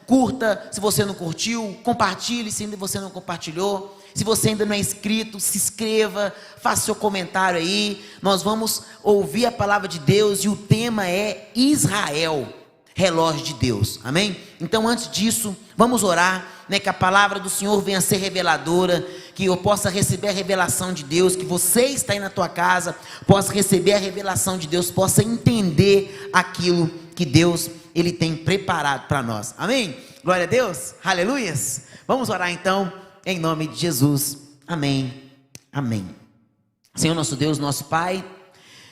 curta se você não curtiu, compartilhe se ainda você não compartilhou. Se você ainda não é inscrito, se inscreva, faça seu comentário aí. Nós vamos ouvir a palavra de Deus e o tema é Israel, relógio de Deus, amém? Então antes disso, vamos orar, que a palavra do Senhor venha a ser reveladora, que eu possa receber a revelação de Deus, que você está aí na tua casa, possa receber a revelação de Deus, possa entender aquilo que Deus, Ele tem preparado para nós, amém? Glória a Deus, aleluias. Vamos orar então, em nome de Jesus, amém, amém. Senhor nosso Deus, nosso Pai,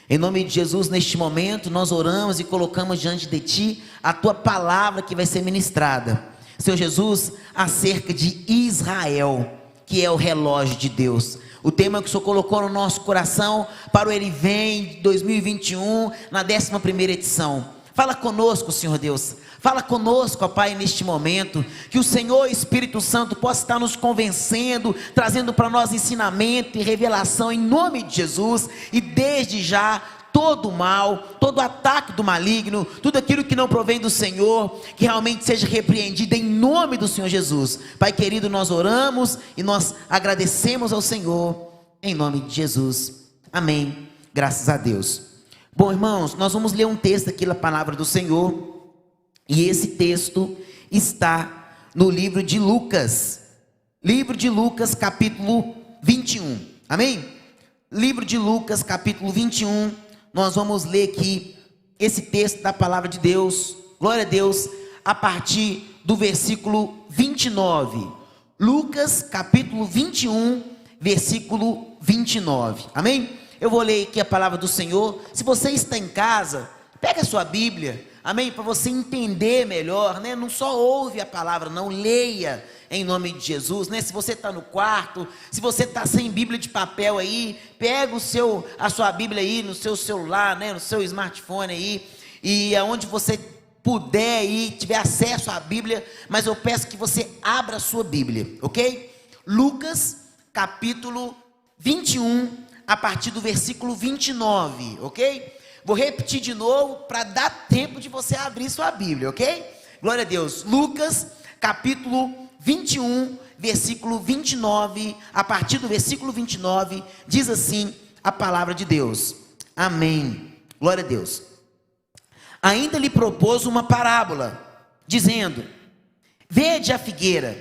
em nome de Jesus, neste momento, nós oramos e colocamos diante de Ti a Tua palavra que vai ser ministrada, Senhor Jesus, acerca de Israel, que é o relógio de Deus. O tema que o Senhor colocou no nosso coração para o Ele Vem 2021, na 11ª edição. Fala conosco, Senhor Deus. Fala conosco, ó Pai, neste momento, que o Senhor Espírito Santo possa estar nos convencendo, trazendo para nós ensinamento e revelação em nome de Jesus, e desde já, todo o mal, todo o ataque do maligno, tudo aquilo que não provém do Senhor, que realmente seja repreendido em nome do Senhor Jesus. Pai querido, nós oramos e nós agradecemos ao Senhor, em nome de Jesus, amém, graças a Deus. Bom, irmãos, nós vamos ler um texto aqui da palavra do Senhor, e esse texto está no livro de Lucas, capítulo 21, amém? Livro de Lucas, capítulo 21, nós vamos ler aqui esse texto da palavra de Deus, glória a Deus, a partir do versículo 29, Lucas, capítulo 21, versículo 29, amém? Eu vou ler aqui a palavra do Senhor. Se você está em casa, pega a sua Bíblia, amém? Para você entender melhor, não só ouve a palavra, não, leia em nome de Jesus, Se você está no quarto, se você está sem Bíblia de papel aí, pega a sua Bíblia aí no seu celular, no seu smartphone aí, e aonde você puder aí, tiver acesso à Bíblia, mas eu peço que você abra a sua Bíblia, ok? Lucas, capítulo 21, a partir do versículo 29, ok? Vou repetir de novo para dar tempo de você abrir sua Bíblia, ok? Glória a Deus. Lucas, capítulo 21, versículo 29, a partir do versículo 29, diz assim a palavra de Deus. Amém. Glória a Deus. Ainda lhe propôs uma parábola, dizendo: vede a figueira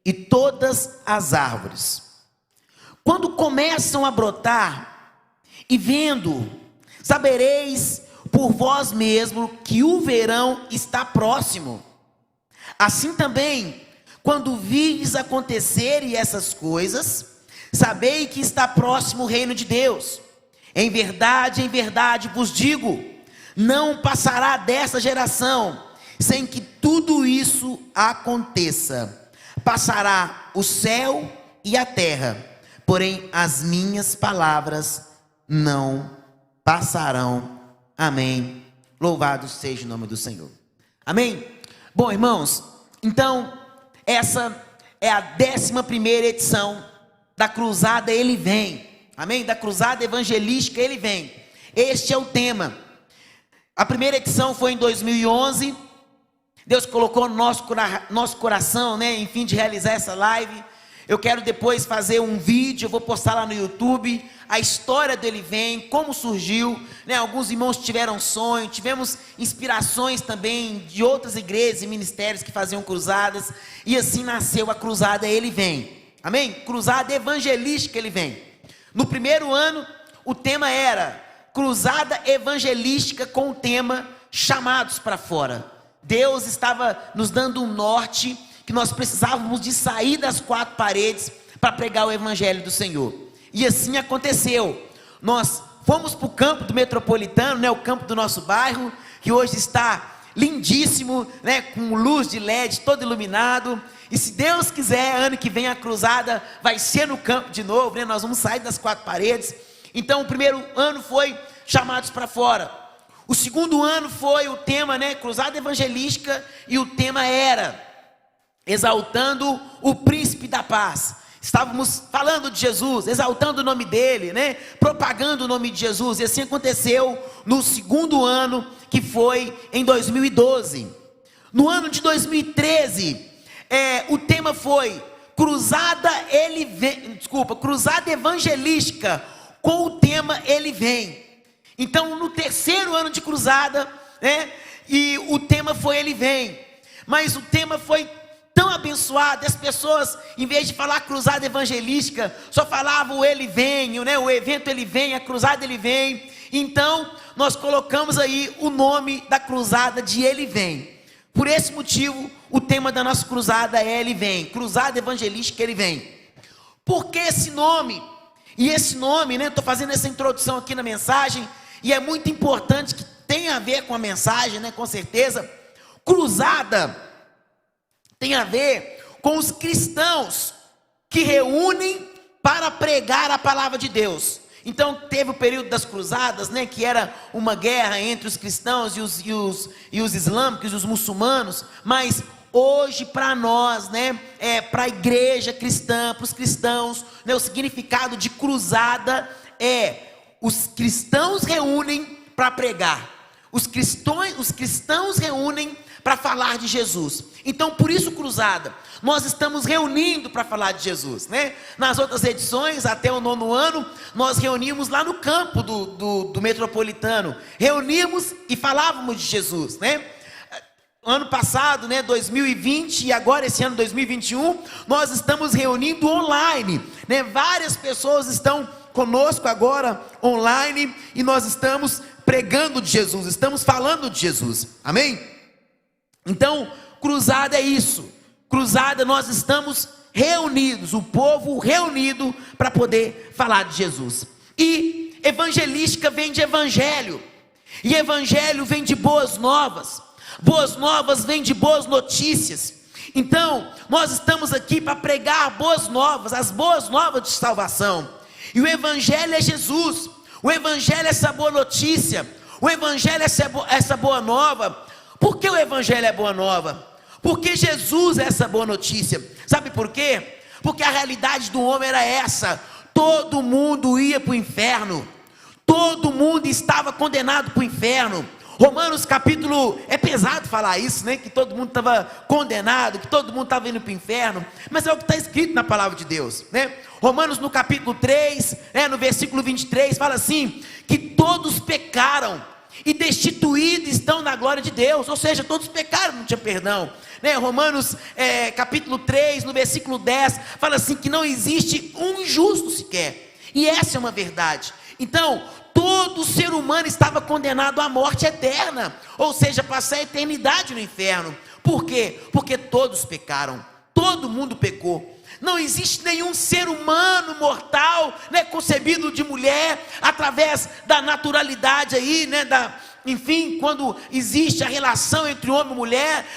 e todas as árvores, quando começam a brotar, e vendo, sabereis por vós mesmo que o verão está próximo. Assim também, quando virdes acontecerem essas coisas, sabei que está próximo o reino de Deus. Em verdade vos digo, não passará desta geração sem que tudo isso aconteça. Passará o céu e a terra, porém as minhas palavras não passarão. Amém. Louvado seja o nome do Senhor. Amém. Bom, irmãos, então essa é a 11ª edição da Cruzada Ele Vem, amém? Da Cruzada Evangelística Ele Vem. Este é o tema. A primeira edição foi em 2011. Deus colocou no nosso coração, enfim, de realizar essa live. Eu quero depois fazer um vídeo, eu vou postar lá no YouTube, a história do Ele Vem, como surgiu, Alguns irmãos tiveram sonho, tivemos inspirações também de outras igrejas e ministérios que faziam cruzadas, e assim nasceu a Cruzada Ele Vem, amém? Cruzada Evangelística Ele Vem. No primeiro ano, o tema era Cruzada Evangelística com o tema Chamados para Fora. Deus estava nos dando um norte, que nós precisávamos de sair das 4 paredes para pregar o Evangelho do Senhor. E assim aconteceu. Nós fomos para o campo do Metropolitano, o campo do nosso bairro, que hoje está lindíssimo, com luz de LED, todo iluminado. E se Deus quiser, ano que vem a cruzada vai ser no campo de novo, Nós vamos sair das 4 paredes. Então o primeiro ano foi Chamados para Fora. O segundo ano foi o tema, Cruzada Evangelística, e o tema era Exaltando o Príncipe da Paz. Estávamos falando de Jesus, exaltando o nome dele, propagando o nome de Jesus. E assim aconteceu no segundo ano, que foi em 2012. No ano de 2013, o tema foi Cruzada Evangelística, com o tema Ele Vem. Então, no terceiro ano de cruzada, e o tema foi Ele Vem. Mas o tema foi tão abençoado, as pessoas, em vez de falar cruzada evangelística, só falavam o Ele Vem, o evento Ele Vem, a cruzada Ele Vem. Então, nós colocamos aí o nome da cruzada de Ele Vem. Por esse motivo, o tema da nossa cruzada é Ele Vem, cruzada evangelística Ele Vem. Por que esse nome? E esse nome, estou fazendo essa introdução aqui na mensagem, e é muito importante, que tem a ver com a mensagem, com certeza. Cruzada tem a ver com os cristãos que reúnem para pregar a palavra de Deus. Então teve o período das cruzadas, que era uma guerra entre os cristãos e os islâmicos e os muçulmanos. Mas hoje, para nós, para a igreja cristã, para os cristãos, o significado de cruzada é: os cristãos reúnem para pregar, os cristãos reúnem para falar de Jesus. Então, por isso, cruzada, nós estamos reunindo para falar de Jesus, Nas outras edições, até o 9º ano, nós reunimos lá no campo do Metropolitano, reunimos e falávamos de Jesus, Ano passado, 2020, e agora esse ano 2021, nós estamos reunindo online, Várias pessoas estão conosco agora online, e nós estamos pregando de Jesus, estamos falando de Jesus, amém? Então, cruzada é isso. Cruzada, nós estamos reunidos, o povo reunido para poder falar de Jesus. E evangelística vem de evangelho, e evangelho vem de boas novas. Boas novas vem de boas notícias. Então, nós estamos aqui para pregar boas novas, as boas novas de salvação. E o evangelho é Jesus, o evangelho é essa boa notícia, o evangelho é essa boa nova. Por que o evangelho é boa nova? Porque Jesus é essa boa notícia. Sabe por quê? Porque a realidade do homem era essa: todo mundo ia para o inferno, todo mundo estava condenado para o inferno. Romanos capítulo, é pesado falar isso, que todo mundo estava condenado, que todo mundo estava indo para o inferno, mas é o que está escrito na palavra de Deus, Romanos no capítulo 3, no versículo 23, fala assim, que todos pecaram e destituídos estão da glória de Deus. Ou seja, todos pecaram, não tinha perdão, Romanos capítulo 3, no versículo 10, fala assim, que não existe um justo sequer, e essa é uma verdade. Então, todo ser humano estava condenado à morte eterna, ou seja, passar a eternidade no inferno. Por quê? Porque todos pecaram, todo mundo pecou. Não existe nenhum ser humano mortal, concebido de mulher, através da naturalidade aí, enfim, quando existe a relação entre homem e mulher,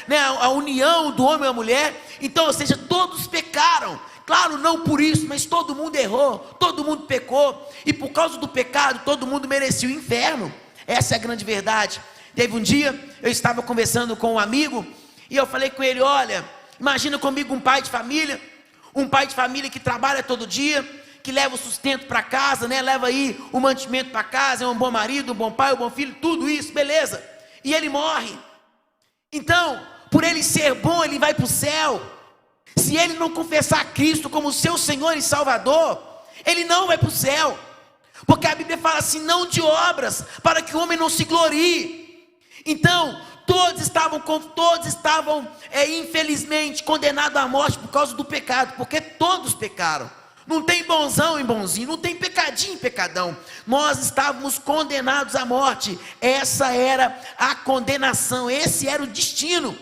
a união do homem e a mulher. Então, ou seja, todos pecaram. Claro, não por isso, mas todo mundo errou, todo mundo pecou, e por causa do pecado, todo mundo merecia o inferno. Essa é a grande verdade. Teve um dia, eu estava conversando com um amigo, e eu falei com ele: olha, imagina comigo um pai de família que trabalha todo dia, que leva o sustento para casa, leva aí o mantimento para casa, é um bom marido, um bom pai, um bom filho, tudo isso, beleza. E ele morre. Então, por ele ser bom, ele vai para o céu. Se ele não confessar Cristo como seu Senhor e Salvador, ele não vai para o céu. Porque a Bíblia fala assim: não de obras, para que o homem não se glorie. Então, todos estavam infelizmente condenados à morte por causa do pecado, porque todos pecaram. Não tem bonzão em bonzinho, não tem pecadinho em pecadão. Nós estávamos condenados à morte. Essa era a condenação, esse era o destino.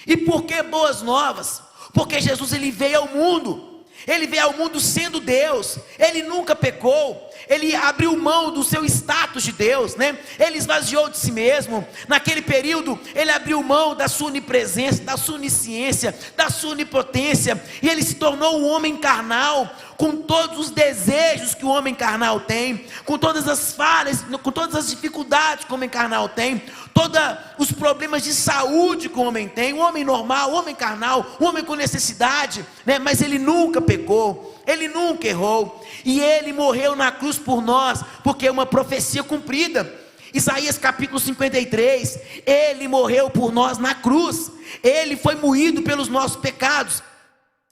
E por que boas novas? Porque Jesus, ele veio ao mundo, ele veio ao mundo sendo Deus, ele nunca pecou, ele abriu mão do seu status de Deus, ele esvaziou de si mesmo. Naquele período, ele abriu mão da sua onipresença, da sua onisciência, da sua onipotência, e ele se tornou um homem carnal, com todos os desejos que o homem carnal tem, com todas as falhas, com todas as dificuldades que o homem carnal tem, todos os problemas de saúde que o homem tem, o homem normal, o homem carnal, o homem com necessidade, mas ele nunca pecou, ele nunca errou, e ele morreu na cruz por nós, porque é uma profecia cumprida. Isaías capítulo 53, ele morreu por nós na cruz, ele foi moído pelos nossos pecados.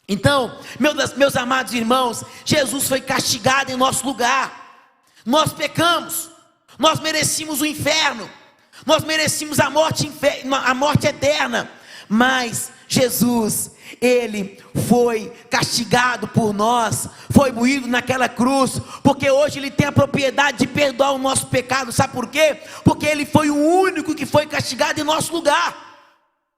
Então, meus amados irmãos, Jesus foi castigado em nosso lugar. Nós pecamos, nós merecíamos o inferno, nós merecíamos a morte eterna, mas Jesus, ele foi castigado por nós, foi moído naquela cruz, porque hoje ele tem a propriedade de perdoar o nosso pecado. Sabe por quê? Porque ele foi o único que foi castigado em nosso lugar.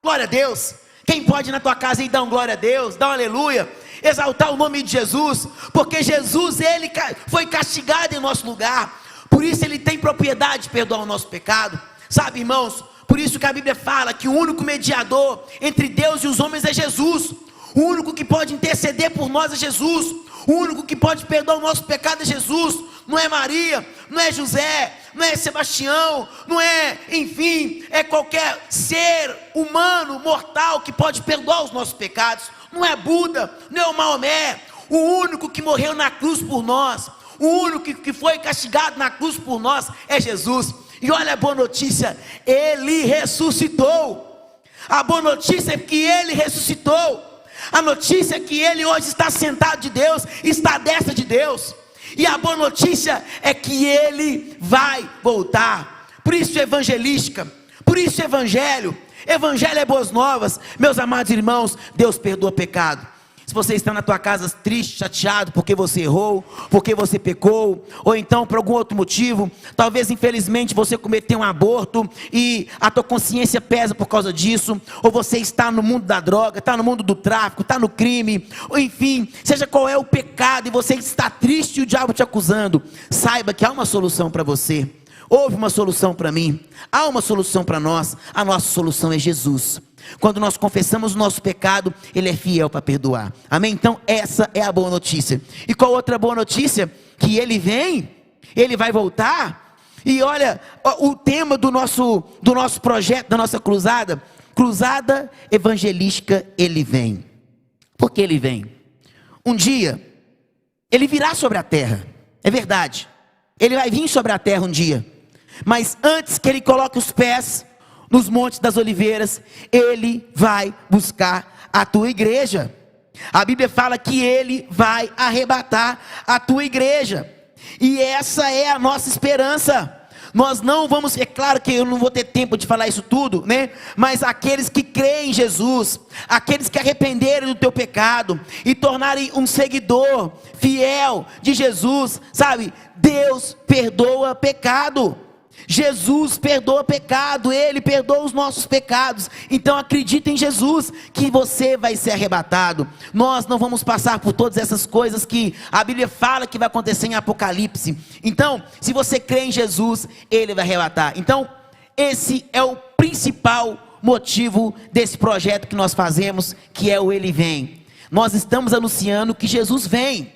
Glória a Deus. Quem pode ir na tua casa e dar um glória a Deus, dar um aleluia, exaltar o nome de Jesus, porque Jesus, ele foi castigado em nosso lugar, por isso ele tem propriedade de perdoar o nosso pecado. Sabe, irmãos, por isso que a Bíblia fala que o único mediador entre Deus e os homens é Jesus. O único que pode interceder por nós é Jesus. O único que pode perdoar o nosso pecado é Jesus. Não é Maria, não é José, não é Sebastião, não é, enfim, é qualquer ser humano, mortal, que pode perdoar os nossos pecados. Não é Buda, não é o Maomé. O único que morreu na cruz por nós, o único que foi castigado na cruz por nós é Jesus. E olha a boa notícia, ele ressuscitou. A boa notícia é que ele ressuscitou. A notícia é que ele hoje está sentado de Deus, está à destra de Deus. E a boa notícia é que ele vai voltar. Por isso evangelística, por isso evangelho é boas novas. Meus amados irmãos, Deus perdoa pecado. Se você está na tua casa triste, chateado, porque você errou, porque você pecou, ou então por algum outro motivo, talvez infelizmente você cometeu um aborto e a tua consciência pesa por causa disso, ou você está no mundo da droga, está no mundo do tráfico, está no crime, ou enfim, seja qual é o pecado e você está triste e o diabo te acusando, saiba que há uma solução para você. Houve uma solução para mim, há uma solução para nós, a nossa solução é Jesus. Quando nós confessamos o nosso pecado, ele é fiel para perdoar, amém? Então essa é a boa notícia. E qual outra boa notícia? Que ele vem, ele vai voltar. E olha, o tema do nosso projeto, da nossa cruzada evangelística, ele vem. Por que ele vem? Um dia, ele virá sobre a terra, é verdade, ele vai vir sobre a terra um dia, mas antes que ele coloque os pés nos montes das oliveiras, ele vai buscar a tua igreja. A Bíblia fala que ele vai arrebatar a tua igreja, e essa é a nossa esperança. Nós não vamos, é claro que eu não vou ter tempo de falar isso tudo, né? Mas aqueles que creem em Jesus, aqueles que arrependerem do teu pecado e tornarem um seguidor fiel de Jesus, sabe? Deus perdoa pecado. Jesus perdoa pecado, ele perdoa os nossos pecados. Então acredita em Jesus, que você vai ser arrebatado. Nós não vamos passar por todas essas coisas que a Bíblia fala que vai acontecer em Apocalipse. Então, se você crê em Jesus, ele vai arrebatar. Então, esse é o principal motivo desse projeto que nós fazemos, que é o Ele Vem. Nós estamos anunciando que Jesus vem,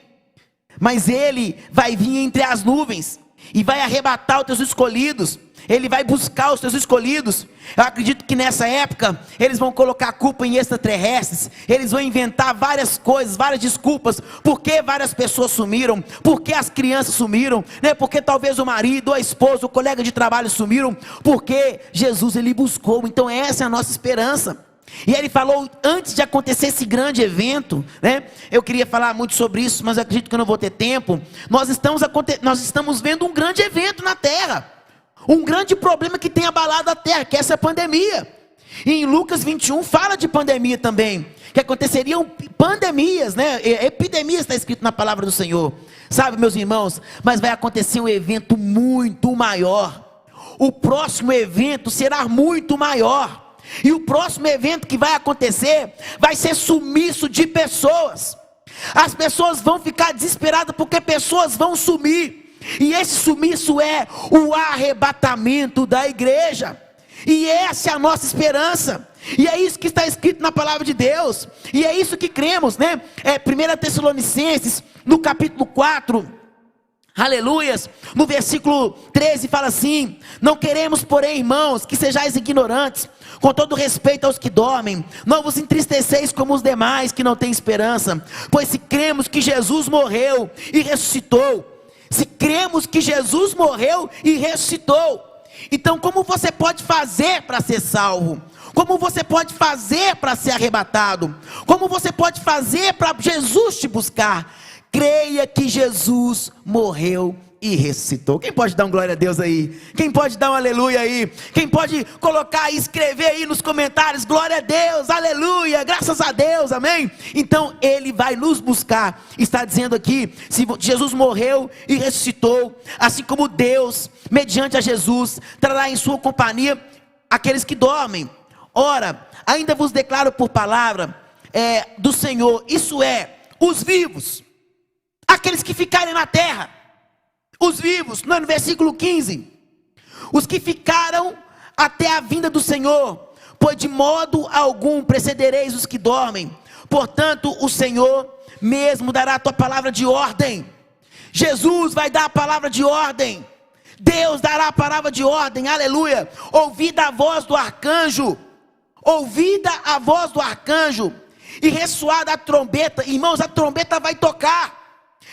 mas ele vai vir entre as nuvens e vai arrebatar os teus escolhidos. Ele vai buscar os teus escolhidos. Eu acredito que nessa época eles vão colocar a culpa em extraterrestres. Eles vão inventar várias coisas, várias desculpas. Por que várias pessoas sumiram? Por que as crianças sumiram? Porque talvez o marido, a esposa, o colega de trabalho sumiram. Porque Jesus, ele buscou. Então essa é a nossa esperança. E ele falou, antes de acontecer esse grande evento, né? Eu queria falar muito sobre isso, mas eu acredito que eu não vou ter tempo. Nós estamos vendo um grande evento na terra, um grande problema que tem abalado a terra, que é essa pandemia. E em Lucas 21 fala de pandemia também, que aconteceriam pandemias, né? Epidemias está escrito na palavra do Senhor, sabe, meus irmãos? Mas vai acontecer um evento muito maior. O próximo evento será muito maior. E o próximo evento que vai acontecer vai ser sumiço de pessoas. As pessoas vão ficar desesperadas porque pessoas vão sumir. E esse sumiço é o arrebatamento da igreja. E essa é a nossa esperança. E é isso que está escrito na palavra de Deus. E é isso que cremos, né? 1 Tessalonicenses, no capítulo 4... Aleluias, no versículo 13 fala assim: não queremos, porém, irmãos, que sejais ignorantes, com todo respeito aos que dormem, não vos entristeceis como os demais que não têm esperança, pois se cremos que Jesus morreu e ressuscitou, Então, como você pode fazer para ser salvo? Como você pode fazer para ser arrebatado? Como você pode fazer para Jesus te buscar? Creia que Jesus morreu e ressuscitou. Quem pode dar um glória a Deus aí? Quem pode dar um aleluia aí? Quem pode colocar e escrever aí nos comentários, glória a Deus, aleluia, graças a Deus, amém? Então Ele vai nos buscar. Está dizendo aqui, se Jesus morreu e ressuscitou, assim como Deus, mediante a Jesus, trará em sua companhia aqueles que dormem. Ora, ainda vos declaro por palavra do Senhor, isso é, os vivos, aqueles que ficarem na terra, os vivos, no versículo 15, os que ficaram até a vinda do Senhor, pois de modo algum precedereis os que dormem. Portanto, o Senhor mesmo dará a tua palavra de ordem. Jesus vai dar a palavra de ordem. Deus dará a palavra de ordem, aleluia. Ouvida a voz do arcanjo, ouvida a voz do arcanjo, e ressoada a trombeta. Irmãos, a trombeta vai tocar.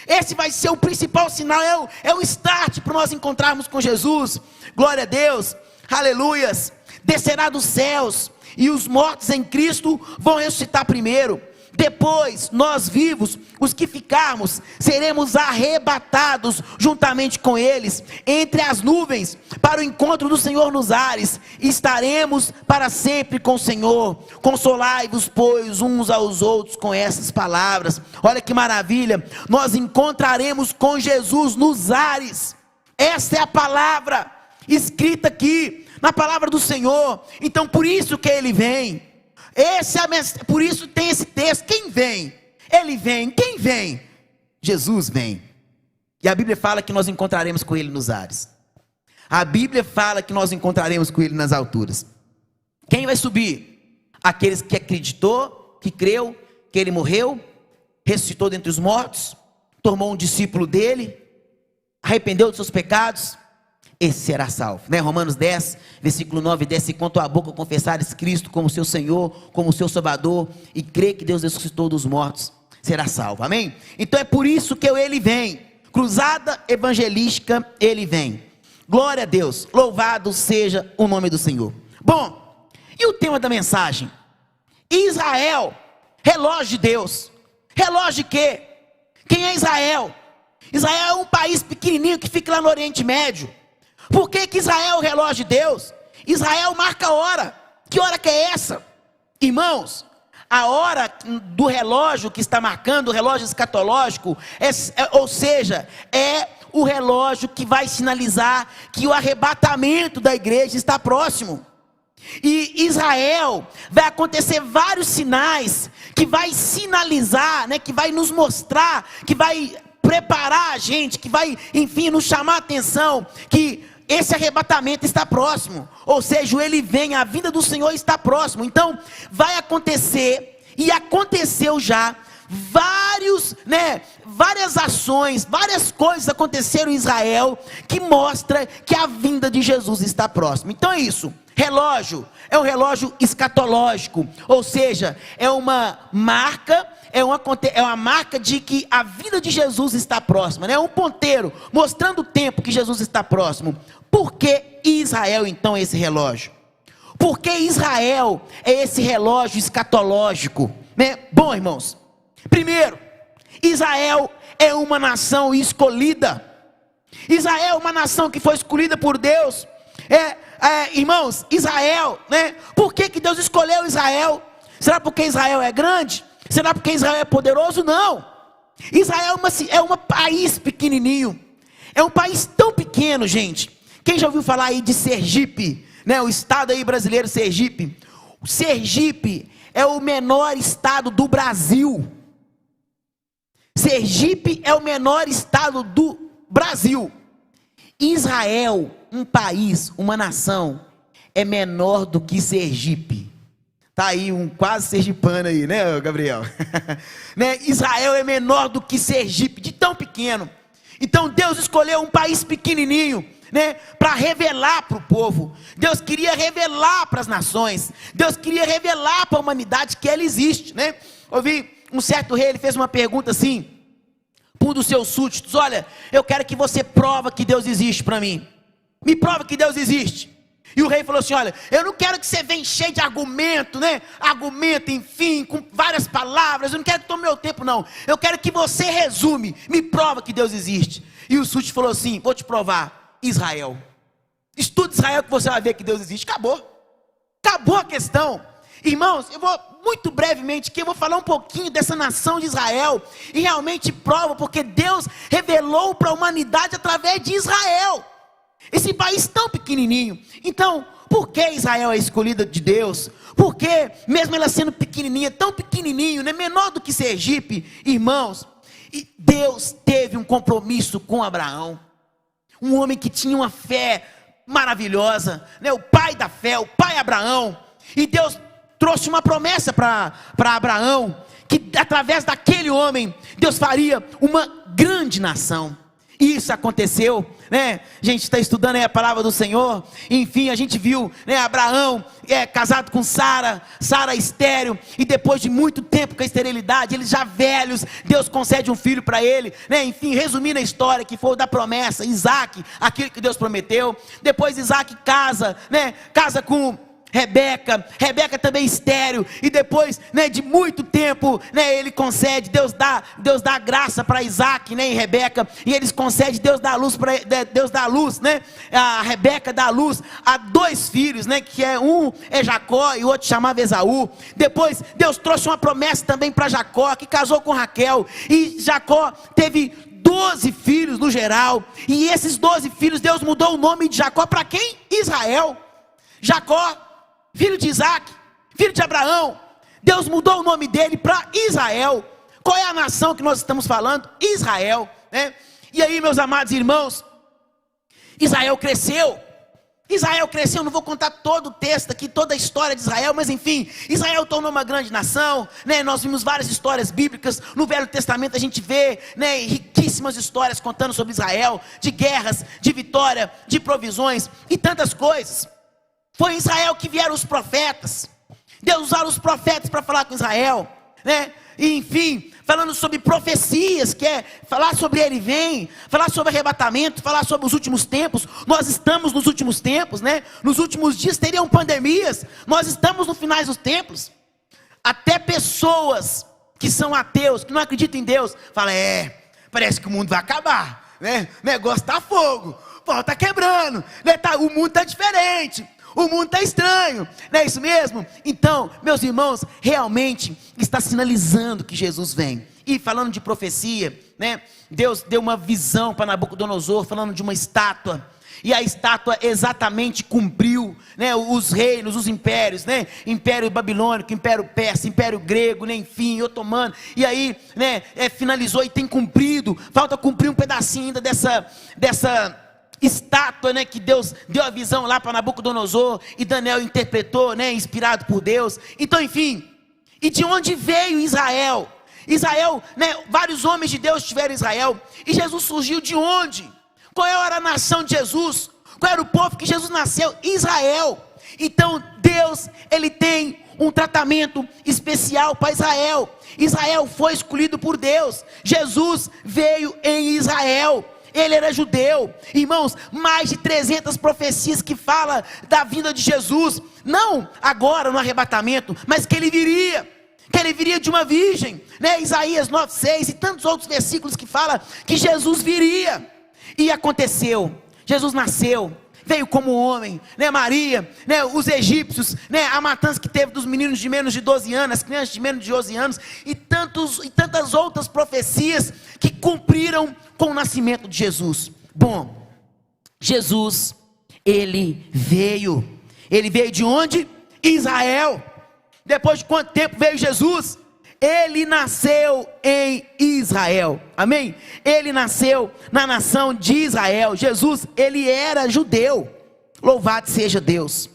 Esse vai ser o principal sinal, é o start para nós encontrarmos com Jesus. Glória a Deus, aleluias. Descerá dos céus, e os mortos em Cristo vão ressuscitar primeiro. Depois, nós vivos, os que ficarmos, seremos arrebatados juntamente com eles, entre as nuvens, para o encontro do Senhor nos ares. Estaremos para sempre com o Senhor. Consolai-vos, pois, uns aos outros com essas palavras. Olha que maravilha, nós encontraremos com Jesus nos ares. Essa é a palavra escrita aqui, na palavra do Senhor. Então por isso que Ele vem. Por isso tem esse texto. Quem vem? Ele vem. Quem vem? Jesus vem. E a Bíblia fala que nós encontraremos com Ele nos ares. A Bíblia fala que nós encontraremos com Ele nas alturas. Quem vai subir? Aqueles que acreditou, que creu, que Ele morreu, ressuscitou dentre os mortos, tornou um discípulo dEle, arrependeu dos seus pecados, esse será salvo, né? Romanos 10, versículo 9 e 10, se com a tua boca confessares Cristo como seu Senhor, como seu Salvador, e crê que Deus ressuscitou dos mortos, será salvo, amém? Então é por isso que Ele vem, cruzada evangelística, Ele vem. Glória a Deus, louvado seja o nome do Senhor. Bom, e o tema da mensagem? Israel, relógio de Deus. Relógio de quê? Quem é Israel? Israel é um país pequenininho que fica lá no Oriente Médio. Por que Israel é o relógio de Deus? Israel marca a hora. Que hora que é essa? Irmãos, a hora do relógio que está marcando, o relógio escatológico, ou seja, é o relógio que vai sinalizar que o arrebatamento da igreja está próximo. E Israel, vai acontecer vários sinais que vai sinalizar, né, que vai nos mostrar, que vai preparar a gente, que vai, enfim, nos chamar a atenção, que esse arrebatamento está próximo, ou seja, Ele vem, a vinda do Senhor está próximo. Então, vai acontecer, e aconteceu já, várias ações, várias coisas aconteceram em Israel, que mostra que a vinda de Jesus está próxima. Então é isso, relógio, é um relógio escatológico, ou seja, é uma marca, é uma marca de que a vinda de Jesus está próxima, né? Um ponteiro, mostrando o tempo que Jesus está próximo. Por que Israel então é esse relógio? Por que Israel é esse relógio escatológico, né? Bom, irmãos, primeiro, Israel é uma nação escolhida. Israel é uma nação que foi escolhida por Deus. Irmãos, Israel, né? Por que Deus escolheu Israel? Será porque Israel é grande? Será porque Israel é poderoso? Não. Israel é um país pequenininho. É um país tão pequeno, gente. Quem já ouviu falar aí de Sergipe, né? O estado aí brasileiro, Sergipe. O Sergipe é o menor estado do Brasil. Sergipe é o menor estado do Brasil. Israel, um país, uma nação, é menor do que Sergipe. Tá aí um quase sergipano aí, né, Gabriel? Né? Israel é menor do que Sergipe, de tão pequeno. Então Deus escolheu um país pequenininho, né, para revelar para o povo. Deus queria revelar para as nações. Deus queria revelar para a humanidade que Ele existe, né? Ouvi um certo rei, ele fez uma pergunta assim para um dos seus súditos: olha, eu quero que você prova que Deus existe para mim. Me prova que Deus existe. E o rei falou assim: olha, eu não quero que você venha cheio de argumento, né? Argumento, enfim, com várias palavras. Eu não quero que tome meu tempo, não. Eu quero que você resume. Me prova que Deus existe. E o súdito falou assim: vou te provar. Israel. Estude Israel que você vai ver que Deus existe. Acabou. Acabou a questão. Irmãos, eu vou muito brevemente que eu vou falar um pouquinho dessa nação de Israel. E realmente prova, porque Deus revelou para a humanidade através de Israel. Esse país tão pequenininho. Então, por que Israel é escolhida de Deus? Porque, mesmo ela sendo pequenininha, tão pequenininho, né, menor do que Sergipe, irmãos, Deus teve um compromisso com Abraão. Um homem que tinha uma fé maravilhosa, né, o pai da fé, o pai Abraão. E Deus trouxe uma promessa para Abraão, que através daquele homem, Deus faria uma grande nação. E isso aconteceu, né? A gente está estudando aí a palavra do Senhor. Enfim, a gente viu, né, Abraão casado com Sara estéril. E depois de muito tempo com a esterilidade, eles já velhos, Deus concede um filho para ele, né? Enfim, resumindo a história, que foi o da promessa, Isaac, aquilo que Deus prometeu. Depois Isaac casa, né? Casa com Rebeca também estéril, e depois, né, de muito tempo, né, ele concede, Deus dá graça para Isaac, né, e Rebeca, e eles concedem, Deus dá luz, né, a Rebeca dá luz a 2 filhos, né, que um é Jacó e o outro chamava Esaú. Depois Deus trouxe uma promessa também para Jacó, que casou com Raquel, e Jacó teve 12 filhos no geral, e esses 12 filhos, Deus mudou o nome de Jacó para quem? Israel. Jacó, filho de Isaac, filho de Abraão, Deus mudou o nome dele para Israel. Qual é a nação que nós estamos falando? Israel, né? E aí, meus amados irmãos, Israel cresceu, não vou contar todo o texto aqui, toda a história de Israel, mas enfim, Israel tornou uma grande nação, né? Nós vimos várias histórias bíblicas, no Velho Testamento a gente vê, né, riquíssimas histórias contando sobre Israel, de guerras, de vitória, de provisões e tantas coisas. Foi em Israel que vieram os profetas. Deus usou os profetas para falar com Israel, né? E, enfim, falando sobre profecias, que é falar sobre ele vem, falar sobre arrebatamento, falar sobre os últimos tempos. Nós estamos nos últimos tempos, né? Nos últimos dias teriam pandemias. Nós estamos no finais dos tempos. Até pessoas que são ateus, que não acreditam em Deus, falam: parece que o mundo vai acabar, né? O negócio está fogo, o pau está quebrando, né? O mundo está diferente. O mundo está estranho, não é isso mesmo? Então, meus irmãos, realmente está sinalizando que Jesus vem. E falando de profecia, né? Deus deu uma visão para Nabucodonosor, falando de uma estátua. E a estátua exatamente cumpriu, né, os reinos, os impérios, né? Império babilônico, império persa, império grego, né, enfim, otomano. E aí, né, finalizou e tem cumprido. Falta cumprir um pedacinho ainda dessa estátua, né, que Deus deu a visão lá para Nabucodonosor, e Daniel interpretou, né, inspirado por Deus. Então, enfim, e de onde veio Israel? Israel, né, vários homens de Deus tiveram Israel, e Jesus surgiu de onde? Qual era a nação de Jesus? Qual era o povo que Jesus nasceu? Israel. Então Deus, ele tem um tratamento especial para Israel. Israel foi escolhido por Deus. Jesus veio em Israel. Ele era judeu. Irmãos, mais de 300 profecias que falam da vinda de Jesus. Não agora no arrebatamento, mas que ele viria de uma virgem, né? Isaías 9:6 e tantos outros versículos que falam que Jesus viria. E aconteceu, Jesus nasceu, veio como homem, né? Maria, né? Os egípcios, né? A matança que teve dos meninos de menos de 12 anos, as crianças de menos de 12 anos, e tantas outras profecias que cumpriram com o nascimento de Jesus. Bom, Jesus, ele veio de onde? Israel. Depois de quanto tempo veio Jesus? Ele nasceu em Israel, amém? Ele nasceu na nação de Israel. Jesus, ele era judeu. Louvado seja Deus.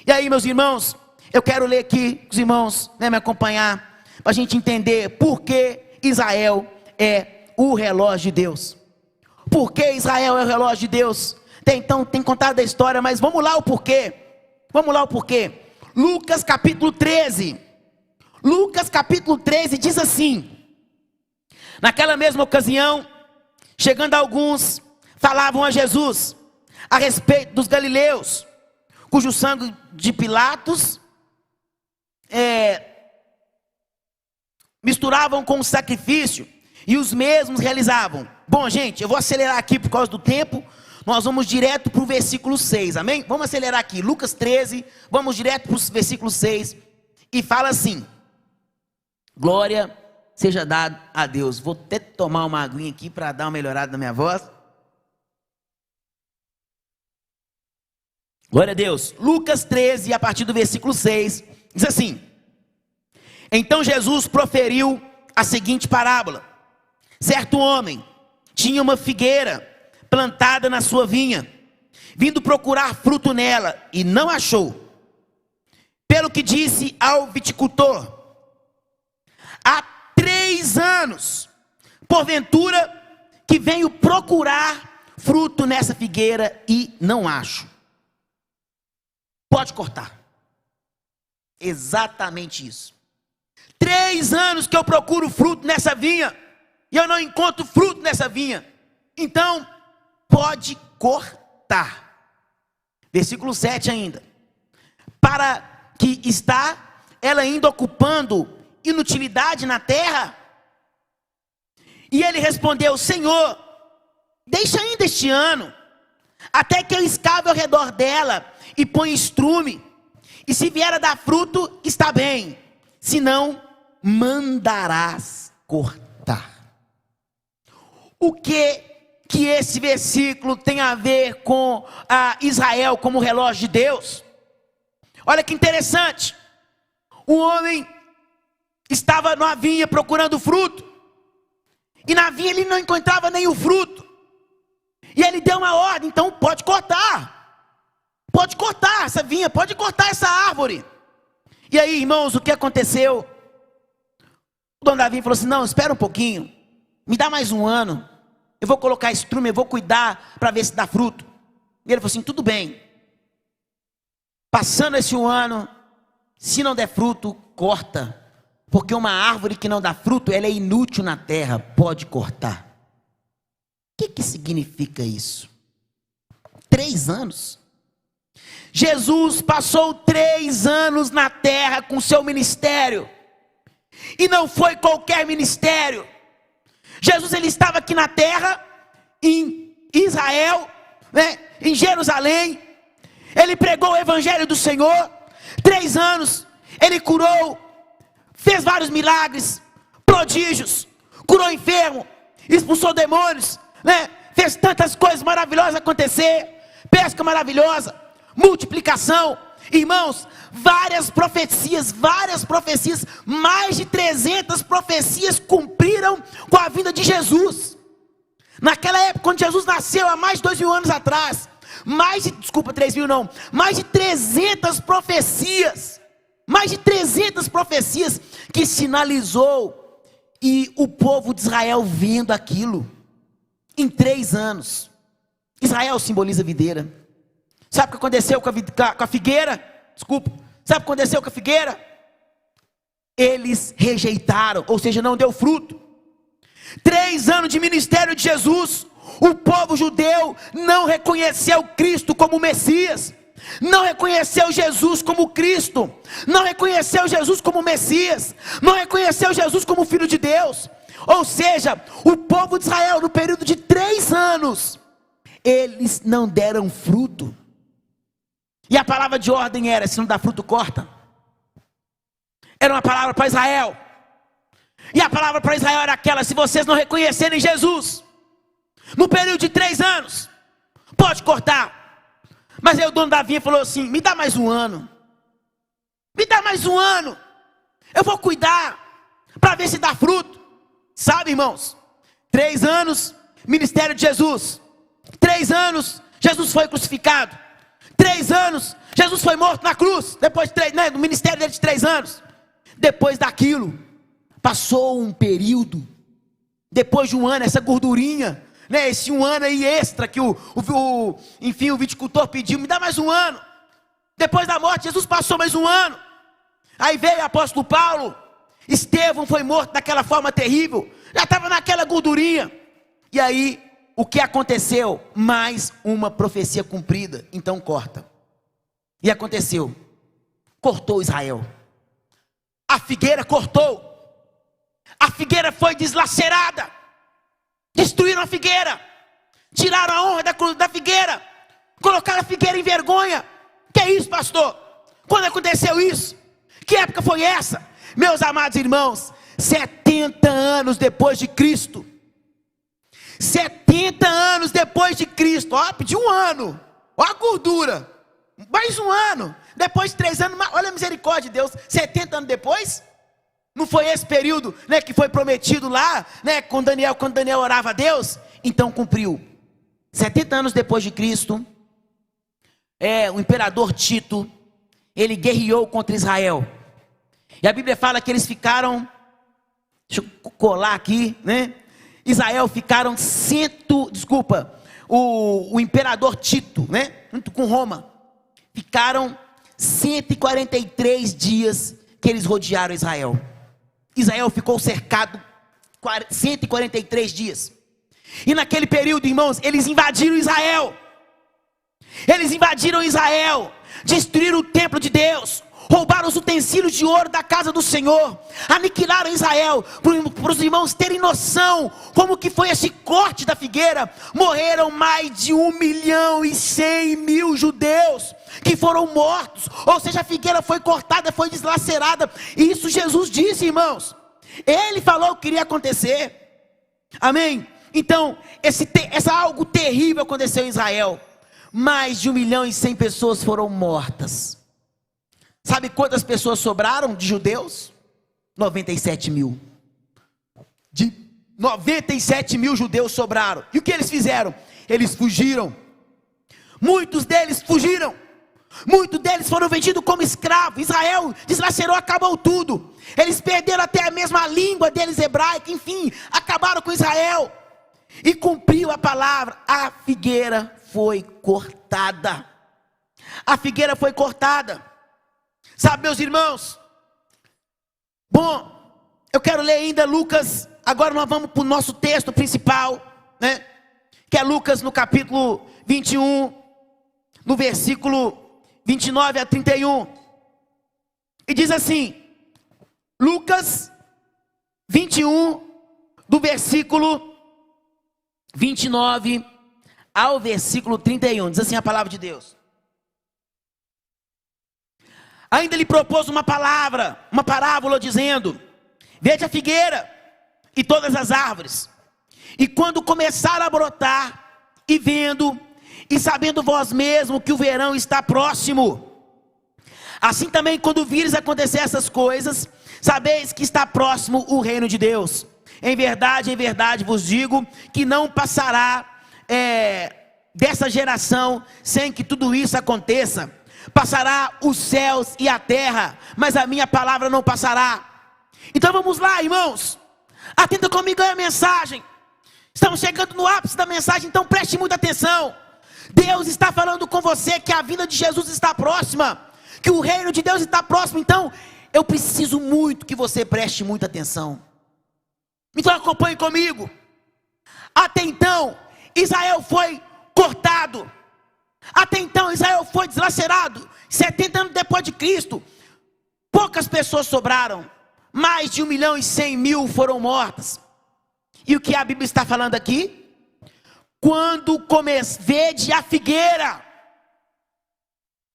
E aí, meus irmãos, eu quero ler aqui, os irmãos, né, me acompanhar, para a gente entender por que Israel é o relógio de Deus. Por que Israel é o relógio de Deus? Tem contado a história, mas vamos lá o porquê. Lucas capítulo 13. Lucas capítulo 13 diz assim: naquela mesma ocasião, chegando alguns, falavam a Jesus: a respeito dos galileus, cujo sangue de Pilatos misturavam com o sacrifício, e os mesmos realizavam. Bom, gente, eu vou acelerar aqui por causa do tempo. Nós vamos direto para o versículo 6, amém? Vamos acelerar aqui, Lucas 13, vamos direto para o versículo 6, e fala assim: glória seja dada a Deus. Vou até tomar uma aguinha aqui para dar uma melhorada na minha voz. Glória a Deus. Lucas 13, a partir do versículo 6, diz assim: então Jesus proferiu a seguinte parábola. Certo homem tinha uma figueira plantada na sua vinha, vindo procurar fruto nela, e não achou. Pelo que disse ao viticultor: há 3 anos, porventura, que venho procurar fruto nessa figueira e não acho. Pode cortar. Exatamente isso. 3 anos que eu procuro fruto nessa vinha, e eu não encontro fruto nessa vinha. Então, pode cortar. Versículo 7 ainda. Para que está ela ainda ocupando inutilidade na terra? E ele respondeu: Senhor, deixa ainda este ano, até que eu escave ao redor dela e ponha estrume, e se vier a dar fruto, está bem, se não, mandarás cortar. O que esse versículo tem a ver com Israel como relógio de Deus? Olha que interessante. O homem estava na vinha procurando fruto, e na vinha ele não encontrava nem o fruto, e ele deu uma ordem: então pode cortar essa vinha, pode cortar essa árvore. E aí, irmãos, o que aconteceu? O dono da vinha falou assim: não, espera um pouquinho, me dá mais um ano, eu vou colocar estrume, eu vou cuidar para ver se dá fruto. E ele falou assim: tudo bem. Passando esse um ano, se não der fruto, corta, porque uma árvore que não dá fruto, ela é inútil na terra, pode cortar. O que significa isso? 3 anos. Jesus passou 3 anos na terra com seu ministério, e não foi qualquer ministério. Jesus, ele estava aqui na terra, em Israel, em Jerusalém. Ele pregou o evangelho do Senhor. 3 anos, ele curou, fez vários milagres, prodígios, curou enfermo, expulsou demônios, fez tantas coisas maravilhosas acontecer, pesca maravilhosa, multiplicação. Irmãos, várias profecias, mais de 300 profecias cumpriram com a vinda de Jesus. Naquela época, quando Jesus nasceu, há mais de 2.000 anos atrás, mais de 300 profecias, que sinalizou, e o povo de Israel vendo aquilo, em 3 anos. Israel simboliza a videira. Sabe o que aconteceu com a figueira? Sabe o que aconteceu com a figueira? Eles rejeitaram, ou seja, não deu fruto. 3 anos de ministério de Jesus, o povo judeu não reconheceu Cristo como Messias, não reconheceu Jesus como Cristo, não reconheceu Jesus como Messias, não reconheceu Jesus como Filho de Deus. Ou seja, o povo de Israel, no período de 3 anos, eles não deram fruto. E a palavra de ordem era: se não dá fruto, corta. Era uma palavra para Israel. E a palavra para Israel era aquela: se vocês não reconhecerem Jesus, no período de 3 anos, pode cortar. Mas aí o dono da vinha falou assim: me dá mais um ano. Me dá mais um ano. Eu vou cuidar, para ver se dá fruto. Sabe, irmãos? 3 anos, ministério de Jesus. 3 anos, Jesus foi crucificado. 3 anos, Jesus foi morto na cruz. Depois de 3, no ministério dele de 3 anos. Depois daquilo, passou um período. Depois de um ano, essa gordurinha, esse um ano aí extra que o viticultor pediu: me dá mais um ano. Depois da morte, Jesus passou mais um ano. Aí veio o apóstolo Paulo. Estevão foi morto daquela forma terrível. Já estava naquela gordurinha. E aí o que aconteceu? Mais uma profecia cumprida. Então corta. E aconteceu. Cortou Israel. A figueira cortou. A figueira foi deslacerada. Destruíram a figueira. Tiraram a honra da figueira. Colocaram a figueira em vergonha. Que é isso, pastor? Quando aconteceu isso? Que época foi essa? Meus amados irmãos, 70 anos depois de Cristo. 70 anos depois de Cristo. Ó, pedi um ano. Ó a gordura. Mais um ano. Depois de 3 anos, olha a misericórdia de Deus. 70 anos depois? Não foi esse período, né, que foi prometido lá, né, com Daniel, quando Daniel orava a Deus? Então cumpriu. 70 anos depois de Cristo, o imperador Tito, ele guerreou contra Israel. E a Bíblia fala que eles ficaram, deixa eu colar aqui, né? Israel ficaram o imperador Tito, né? Junto com Roma, ficaram 143 dias que eles rodearam Israel. Israel ficou cercado 143 dias. E naquele período, irmãos, eles invadiram Israel. Eles invadiram Israel, destruíram o templo de Deus, roubaram os utensílios de ouro da casa do Senhor, aniquilaram Israel. Para os irmãos terem noção como que foi esse corte da figueira, morreram mais de 1.100.000 judeus que foram mortos. Ou seja, a figueira foi cortada, foi deslacerada. E isso Jesus disse, irmãos. Ele falou que iria acontecer. Amém? Então, algo terrível aconteceu em Israel. Mais de 1.100.000 pessoas foram mortas. Sabe quantas pessoas sobraram de judeus? 97.000. De 97.000 judeus sobraram. E o que eles fizeram? Eles fugiram. Muitos deles fugiram. Muitos deles foram vendidos como escravos. Israel deslacerou, acabou tudo. Eles perderam até a mesma língua deles, hebraica. Enfim, acabaram com Israel. E cumpriu a palavra. A figueira foi cortada. A figueira foi cortada. Sabe, meus irmãos? Bom, eu quero ler ainda Lucas. Agora nós vamos para o nosso texto principal, né? Que é Lucas no capítulo 21, no versículo 29 a 31. E diz assim, Lucas 21, do versículo 29 ao versículo 31. Diz assim a palavra de Deus. Ainda lhe propôs uma parábola, dizendo: vede a figueira e todas as árvores, e quando começar a brotar, e vendo, e sabendo vós mesmo que o verão está próximo, assim também quando vires acontecer essas coisas, sabeis que está próximo o reino de Deus. Em verdade vos digo, que não passará dessa geração sem que tudo isso aconteça. Passará os céus e a terra, mas a minha palavra não passará. Então vamos lá, irmãos. Atenta comigo aí a mensagem. Estamos chegando no ápice da mensagem, então preste muita atenção. Deus está falando com você que a vinda de Jesus está próxima, que o reino de Deus está próximo. Então eu preciso muito que você preste muita atenção. Então acompanhe comigo. Até então Israel foi cortado. Até então Israel foi deslacerado. 70 anos depois de Cristo, poucas pessoas sobraram. Mais de 1.100.000 foram mortas. E o que a Bíblia está falando aqui? Quando vede a figueira.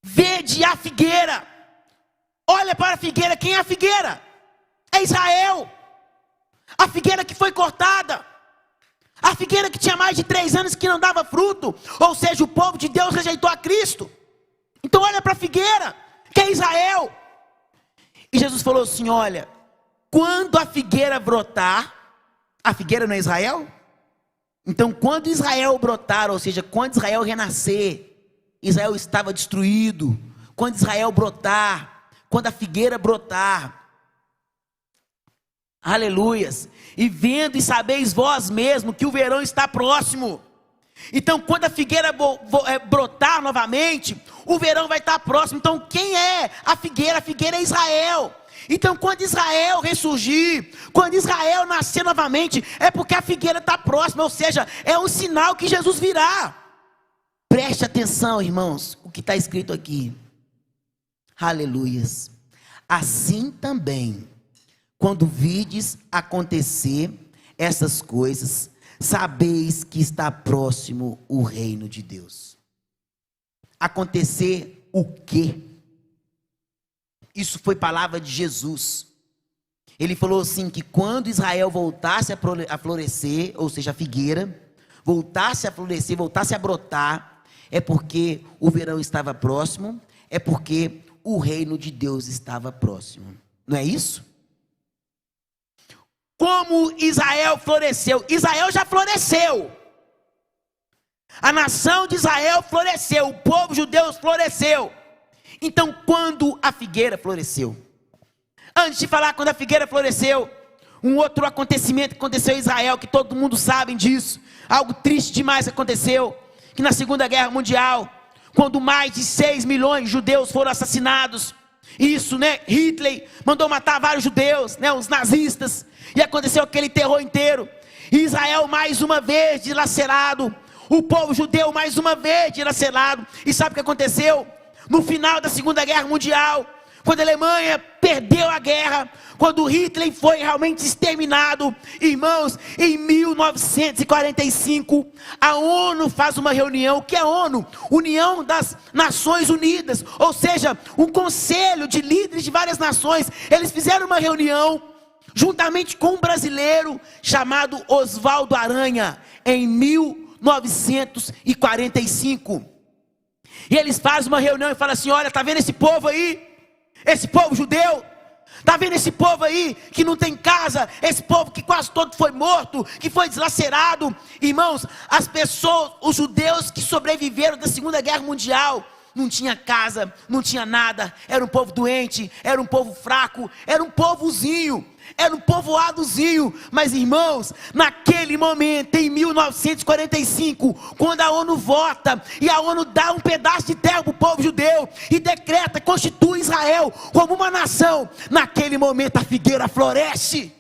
Vede a figueira. Olha para a figueira. Quem é a figueira? É Israel. A figueira que foi cortada. A figueira que tinha mais de 3 anos que não dava fruto. Ou seja, o povo de Deus rejeitou a Cristo. Então olha para a figueira, que é Israel. E Jesus falou assim, olha, quando a figueira brotar, a figueira não é Israel? Então quando Israel brotar, ou seja, quando Israel renascer, Israel estava destruído. Quando Israel brotar, quando a figueira brotar, aleluias, e vendo e sabeis vós mesmo que o verão está próximo. Então quando a figueira brotar novamente, o verão vai estar próximo. Então quem é a figueira? A figueira é Israel. Então, quando Israel ressurgir, quando Israel nascer novamente, é porque a figueira está próxima, ou seja, é um sinal que Jesus virá. Preste atenção, irmãos, o que está escrito aqui. Aleluias. Assim também, quando vides acontecer essas coisas, sabeis que está próximo o reino de Deus. Acontecer o quê? Isso foi palavra de Jesus. Ele falou assim, que quando Israel voltasse a florescer, ou seja, a figueira, voltasse a florescer, voltasse a brotar, é porque o verão estava próximo, é porque o reino de Deus estava próximo. Não é isso? Como Israel floresceu? Israel já floresceu. A nação de Israel floresceu, o povo judeu floresceu. Então, quando a figueira floresceu? Antes de falar quando a figueira floresceu, um outro acontecimento que aconteceu em Israel, que todo mundo sabe disso, algo triste demais aconteceu, que na Segunda Guerra Mundial, quando mais de 6 milhões de judeus foram assassinados, isso, Hitler mandou matar vários judeus, os nazistas, e aconteceu aquele terror inteiro, e Israel mais uma vez dilacerado, o povo judeu mais uma vez dilacerado, e sabe o que aconteceu? No final da Segunda Guerra Mundial, quando a Alemanha perdeu a guerra, quando Hitler foi realmente exterminado, irmãos, em 1945, a ONU faz uma reunião. O que é a ONU? União das Nações Unidas, ou seja, um conselho de líderes de várias nações. Eles fizeram uma reunião, juntamente com um brasileiro, chamado Oswaldo Aranha, em 1945. E eles fazem uma reunião e falam assim, olha, está vendo esse povo aí? Esse povo judeu? Está vendo esse povo aí que não tem casa? Esse povo que quase todo foi morto, que foi deslacerado? Irmãos, as pessoas, os judeus que sobreviveram da Segunda Guerra Mundial, não tinha casa, não tinha nada, era um povo doente, era um povo fraco, era um povozinho, era um povoadozinho. Mas irmãos, naquele momento, em 1945, quando a ONU vota, e a ONU dá um pedaço de terra para o povo judeu, e decreta, constitui Israel como uma nação, naquele momento a figueira floresce.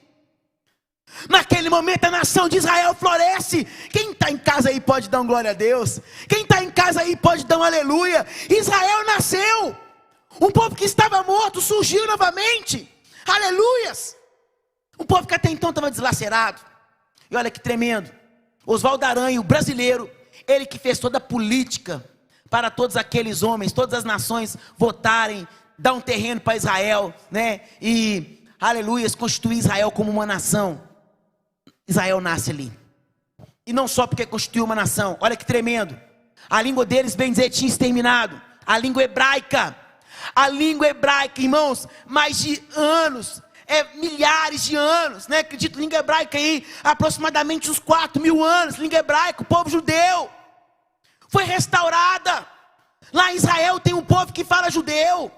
Naquele momento a nação de Israel floresce. Quem está em casa aí pode dar um glória a Deus. Quem está em casa aí pode dar um aleluia. Israel nasceu. Um povo que estava morto surgiu novamente. Aleluias. Um povo que até então estava deslacerado. E olha que tremendo. Oswaldo Aranha, o brasileiro, ele que fez toda a política para todos aqueles homens, todas as nações votarem, dar um terreno para Israel, e, aleluias, constituir Israel como uma nação. Israel nasce ali. E não só porque constituiu uma nação. Olha que tremendo. A língua deles, bem dizer, tinha exterminado. A língua hebraica. A língua hebraica, irmãos, mais de anos, milhares de anos, acredito, língua hebraica aí, aproximadamente uns 4.000 anos, língua hebraica, o povo judeu, foi restaurada. Lá em Israel tem um povo que fala judeu,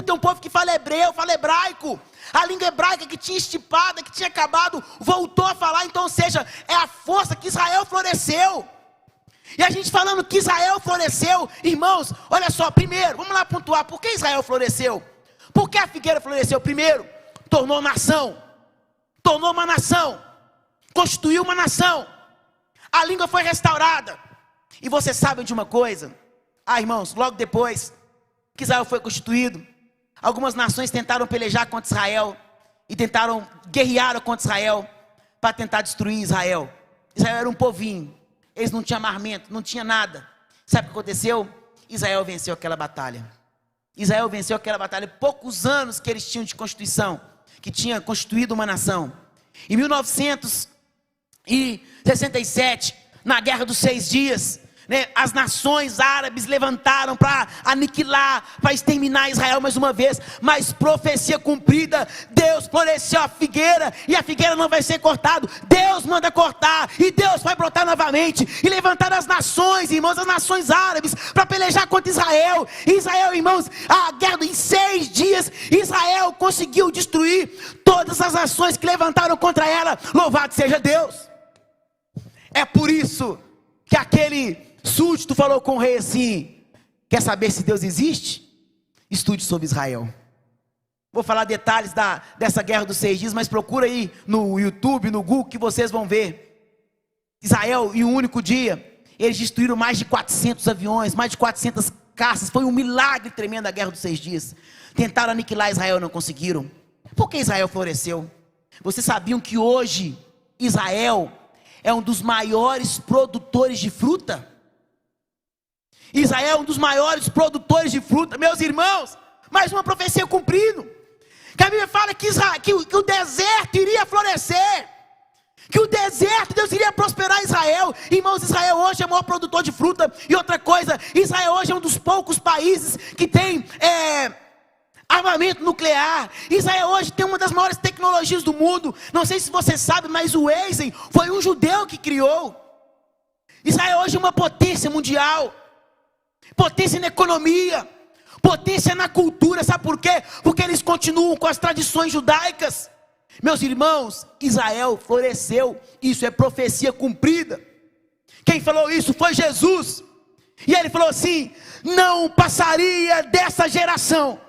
tem um povo que fala hebreu, fala hebraico. A língua hebraica que tinha estipada, que tinha acabado, voltou a falar. Então, ou seja, é a força que Israel floresceu. E a gente falando que Israel floresceu, irmãos, olha só, primeiro, vamos lá pontuar, por que Israel floresceu? Por que a figueira floresceu? Primeiro, tornou nação, tornou uma nação, constituiu uma nação, a língua foi restaurada. E você sabe de uma coisa? Irmãos, logo depois que Israel foi constituído, algumas nações tentaram pelejar contra Israel, e tentaram guerrear contra Israel, para tentar destruir Israel. Israel era um povinho, eles não tinham armamento, não tinha nada. Sabe o que aconteceu? Israel venceu aquela batalha. Israel venceu aquela batalha, poucos anos que eles tinham de constituição, que tinha constituído uma nação. Em 1967, na Guerra dos 6 Dias, as nações árabes levantaram para aniquilar, para exterminar Israel mais uma vez. Mas profecia cumprida, Deus floresceu a figueira, e a figueira não vai ser cortada. Deus manda cortar, e Deus vai brotar novamente, e levantar as nações, irmãos, as nações árabes, para pelejar contra Israel. Israel, irmãos, a guerra em 6 dias, Israel conseguiu destruir todas as nações que levantaram contra ela. Louvado seja Deus. É por isso que aquele súdito falou com o rei assim: quer saber se Deus existe? Estude sobre Israel. Vou falar detalhes dessa guerra dos 6 dias, mas procura aí no YouTube, no Google, que vocês vão ver. Israel, em um único dia, eles destruíram mais de 400 aviões, mais de 400 caças. Foi um milagre tremendo a guerra dos 6 dias. Tentaram aniquilar Israel, não conseguiram. Por que Israel floresceu? Vocês sabiam que hoje Israel é um dos maiores produtores de fruta? Israel é um dos maiores produtores de fruta. Meus irmãos, mais uma profecia cumprida. Que a Bíblia fala que o deserto iria florescer. Que o deserto, Deus iria prosperar Israel. Irmãos, Israel hoje é o maior produtor de fruta. E outra coisa, Israel hoje é um dos poucos países que tem armamento nuclear. Israel hoje tem uma das maiores tecnologias do mundo. Não sei se você sabe, mas o Eisen foi um judeu que criou. Israel hoje é uma potência mundial. Potência na economia. Potência na cultura. Sabe por quê? Porque eles continuam com as tradições judaicas. Meus irmãos, Israel floresceu. Isso é profecia cumprida. Quem falou isso foi Jesus. E ele falou assim: não passaria dessa geração.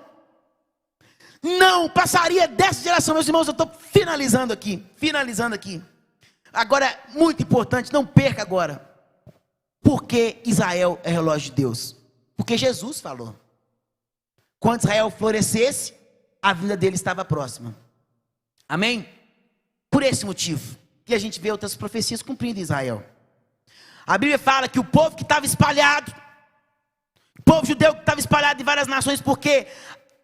Não passaria dessa geração. Meus irmãos, eu estou finalizando aqui. Agora, muito importante, não perca agora. Por que Israel é relógio de Deus? Porque Jesus falou. Quando Israel florescesse, a vinda dele estava próxima. Amém? Por esse motivo que a gente vê outras profecias cumprindo em Israel. A Bíblia fala que o povo que estava espalhado, o povo judeu que estava espalhado em várias nações, porque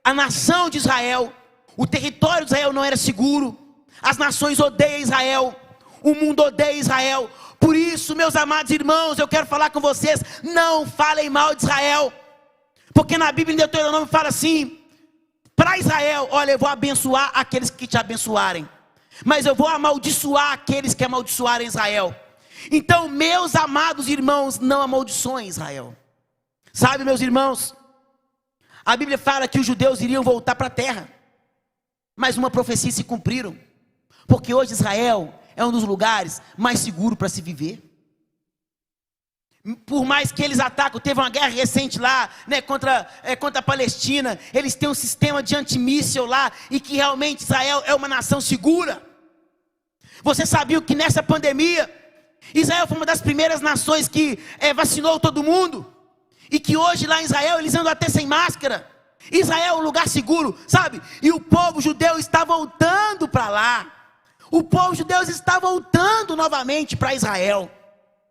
a nação de Israel, o território de Israel não era seguro. As nações odeiam Israel, o mundo odeia Israel. Por isso, meus amados irmãos, eu quero falar com vocês: não falem mal de Israel. Porque na Bíblia em Deuteronômio fala assim: para Israel, olha, eu vou abençoar aqueles que te abençoarem, mas eu vou amaldiçoar aqueles que amaldiçoarem Israel. Então, meus amados irmãos, não amaldiçoem Israel. Sabe, meus irmãos, a Bíblia fala que os judeus iriam voltar para a terra, mas uma profecia se cumpriram. Porque hoje Israel é um dos lugares mais seguros para se viver. Por mais que eles atacam, teve uma guerra recente lá, né, contra a Palestina. Eles têm um sistema de antimíssil lá, e que realmente Israel é uma nação segura. Você sabia que nessa pandemia, Israel foi uma das primeiras nações que vacinou todo mundo? E que hoje lá em Israel eles andam até sem máscara. Israel é um lugar seguro, sabe? E o povo judeu está voltando para lá. O povo judeu está voltando novamente para Israel.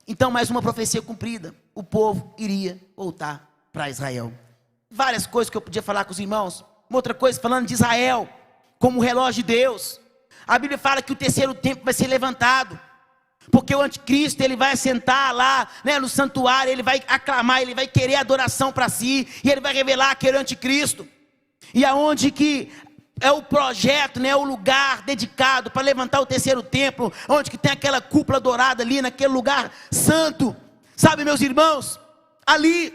Então, mais uma profecia cumprida. O povo iria voltar para Israel. Várias coisas que eu podia falar com os irmãos. Uma outra coisa, falando de Israel como relógio de Deus. A Bíblia fala que o terceiro templo vai ser levantado. Porque o anticristo, ele vai sentar lá, né, no santuário. Ele vai aclamar, ele vai querer adoração para si. E ele vai revelar aquele anticristo. E aonde que é o projeto, né, o lugar dedicado para levantar o terceiro templo, onde que tem aquela cúpula dourada ali, naquele lugar santo. Sabe, meus irmãos, ali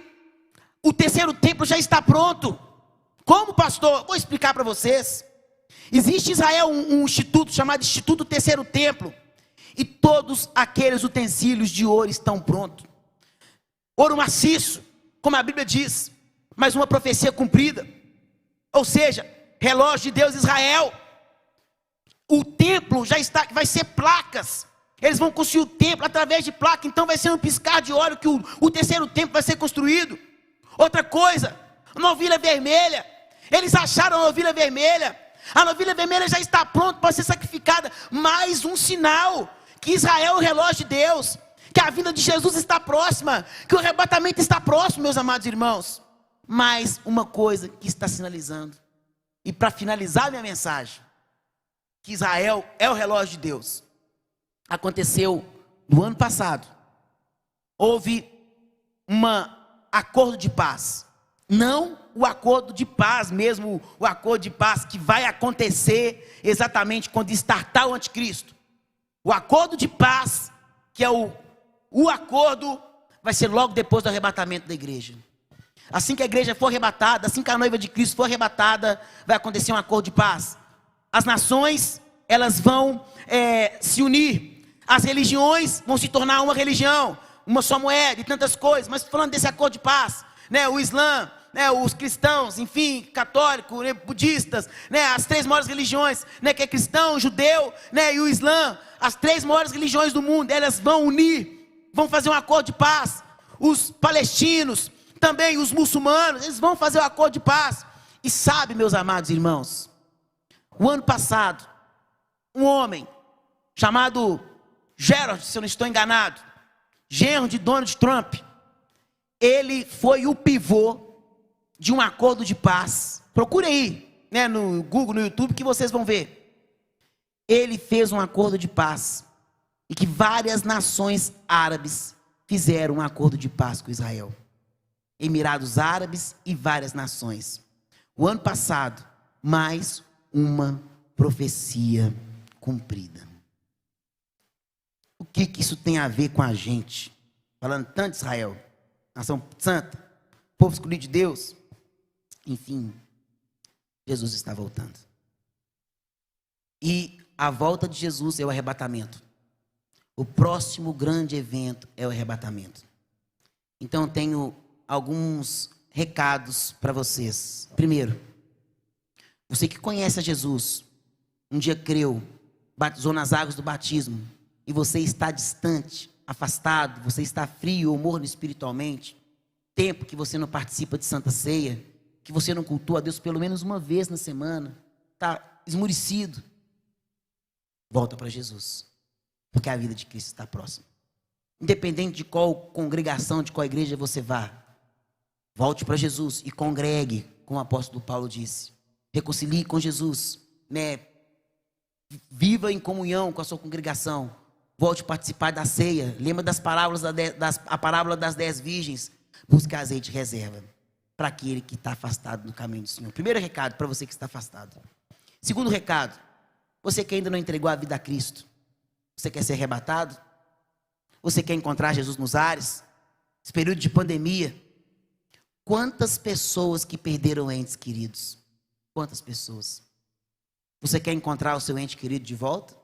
o terceiro templo já está pronto. Como, pastor? Vou explicar para vocês. Existe em Israel um instituto chamado Instituto Terceiro Templo, e todos aqueles utensílios de ouro estão prontos. Ouro maciço, como a Bíblia diz, mas uma profecia cumprida. Ou seja, relógio de Deus Israel. O templo já está, vai ser placas. Eles vão construir o templo através de placa. Então vai ser um piscar de olho que o terceiro templo vai ser construído. Outra coisa, novilha vermelha. Eles acharam a novilha vermelha. A novilha vermelha já está pronta para ser sacrificada. Mais um sinal que Israel é o relógio de Deus, que a vinda de Jesus está próxima, que o arrebatamento está próximo, meus amados irmãos. Mais uma coisa que está sinalizando. E para finalizar minha mensagem, que Israel é o relógio de Deus. Aconteceu no ano passado. Houve um acordo de paz. Não o acordo de paz mesmo, o acordo de paz que vai acontecer exatamente quando estartar o anticristo. O acordo de paz, que é o acordo, vai ser logo depois do arrebatamento da igreja. Assim que a igreja for arrebatada, assim que a noiva de Cristo for arrebatada, vai acontecer um acordo de paz. As nações, elas vão se unir. As religiões vão se tornar uma religião, uma só moeda e tantas coisas. Mas falando desse acordo de paz, né, o Islã, né, os cristãos, enfim, católicos, né, budistas, né, as 3 maiores religiões, né, que é cristão, judeu, né, e o Islã, as 3 maiores religiões do mundo, elas vão unir, vão fazer um acordo de paz. Os palestinos, também os muçulmanos, eles vão fazer um acordo de paz. E sabe, meus amados irmãos, o ano passado, um homem chamado Gerald, se eu não estou enganado, genro de Donald Trump, ele foi o pivô de um acordo de paz. Procure aí, né, no Google, no YouTube, que vocês vão ver. Ele fez um acordo de paz, e que várias nações árabes fizeram um acordo de paz com Israel. Emirados Árabes e várias nações. O ano passado, mais uma profecia cumprida. O que isso tem a ver com a gente? Falando tanto de Israel, nação santa, povo escolhido de Deus. Enfim, Jesus está voltando. E a volta de Jesus é o arrebatamento. O próximo grande evento é o arrebatamento. Então eu tenho alguns recados para vocês. Primeiro, você que conhece a Jesus, um dia creu, batizou nas águas do batismo, e você está distante, afastado, você está frio ou morno espiritualmente, tempo que você não participa de Santa Ceia, que você não cultua a Deus pelo menos uma vez na semana, está esmurecido, volta para Jesus, porque a vida de Cristo está próxima. Independente de qual congregação, de qual igreja você vá, volte para Jesus e congregue, como o apóstolo Paulo disse. Reconcilie com Jesus, né? Viva em comunhão com a sua congregação. Volte a participar da ceia. Lembra das parábolas, a parábola das 10 virgens. Busque azeite de reserva para aquele que está afastado no caminho do Senhor. Primeiro recado para você que está afastado. Segundo recado, você que ainda não entregou a vida a Cristo. Você quer ser arrebatado? Você quer encontrar Jesus nos ares? Esse período de pandemia. Quantas pessoas que perderam entes queridos? Quantas pessoas? Você quer encontrar o seu ente querido de volta?